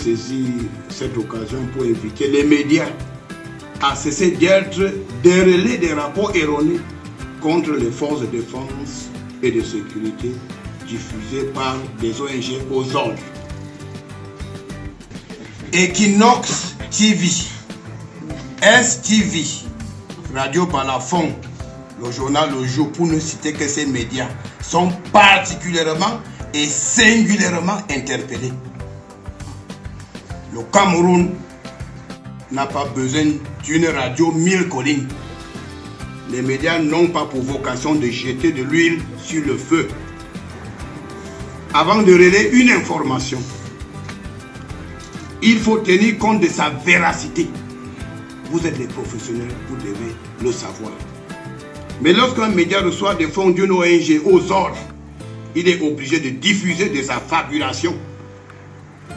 saisi cette occasion pour inviter les médias à cesser d'être des relais des rapports erronés contre les forces de défense et de sécurité diffusés par des ONG aux ordres. Equinox TV, STV, Radio Balafon, le journal Le Jour, pour ne citer que ces médias, sont particulièrement et singulièrement interpellés. Le Cameroun n'a pas besoin d'une radio 1000 collines. Les médias n'ont pas pour vocation de jeter de l'huile sur le feu. Avant de relayer une information, il faut tenir compte de sa véracité. Vous êtes les professionnels, vous devez le savoir. Mais lorsqu'un média reçoit des fonds d'une ONG aux ordres, il est obligé de diffuser des affabulations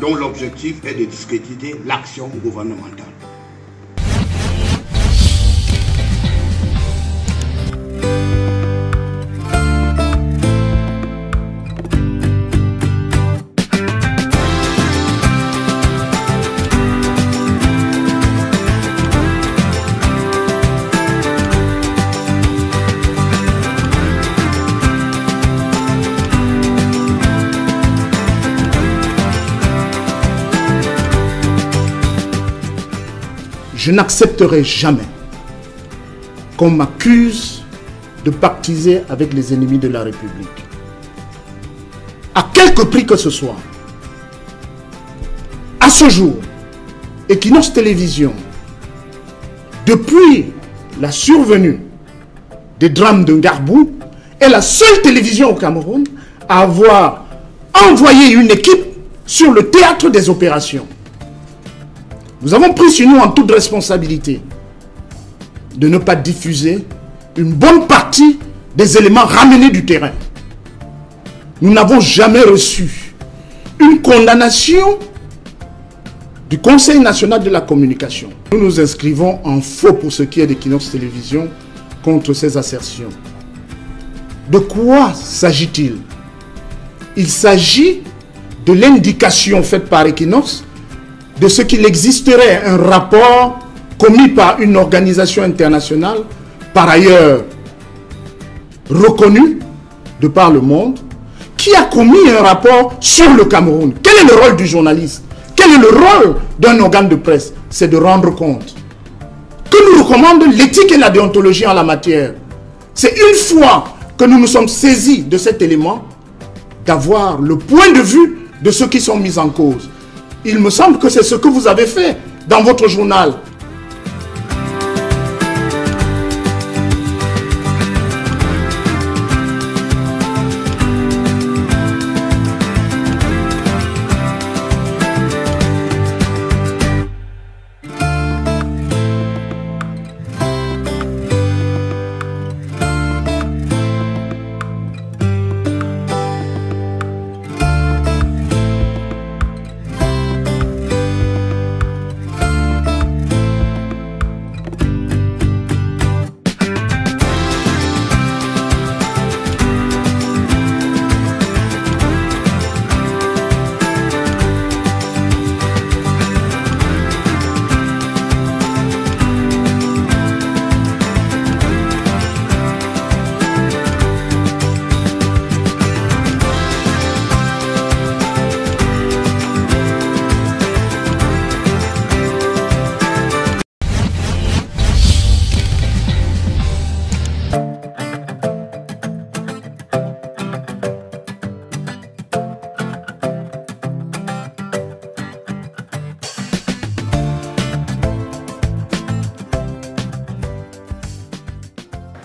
dont l'objectif est de discréditer l'action gouvernementale. Je n'accepterai jamais qu'on m'accuse de pactiser avec les ennemis de la République. À quelque prix que ce soit. À ce jour, Equinox Télévision, depuis la survenue des drames de Ngarbou, est la seule télévision au Cameroun à avoir envoyé une équipe sur le théâtre des opérations. Nous avons pris sur nous en toute responsabilité de ne pas diffuser une bonne partie des éléments ramenés du terrain. Nous n'avons jamais reçu une condamnation du Conseil national de la communication. Nous nous inscrivons en faux pour ce qui est d'Equinox Télévision contre ces assertions. De quoi s'agit-il? Il s'agit de l'indication faite par Equinox de ce qu'il existerait un rapport commis par une organisation internationale, par ailleurs reconnue de par le monde, qui a commis un rapport sur le Cameroun. Quel est le rôle du journaliste? Quel est le rôle d'un organe de presse? C'est de rendre compte. Que nous recommande l'éthique et la déontologie en la matière. C'est une fois que nous nous sommes saisis de cet élément, d'avoir le point de vue de ceux qui sont mis en cause. Il me semble que c'est ce que vous avez fait dans votre journal.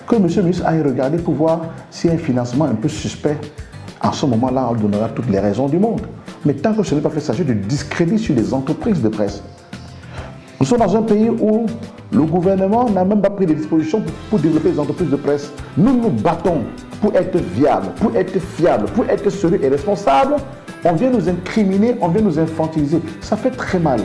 Que M. le ministre aille regarder pour voir s'il y a un financement un peu suspect. En ce moment-là, on donnera toutes les raisons du monde. Mais tant que ce n'est pas fait, il s'agit de discrédit sur les entreprises de presse. Nous sommes dans un pays où le gouvernement n'a même pas pris des dispositions pour développer les entreprises de presse. Nous nous battons pour être viables, pour être fiables, pour être sérieux et responsables. On vient nous incriminer, on vient nous infantiliser. Ça fait très mal.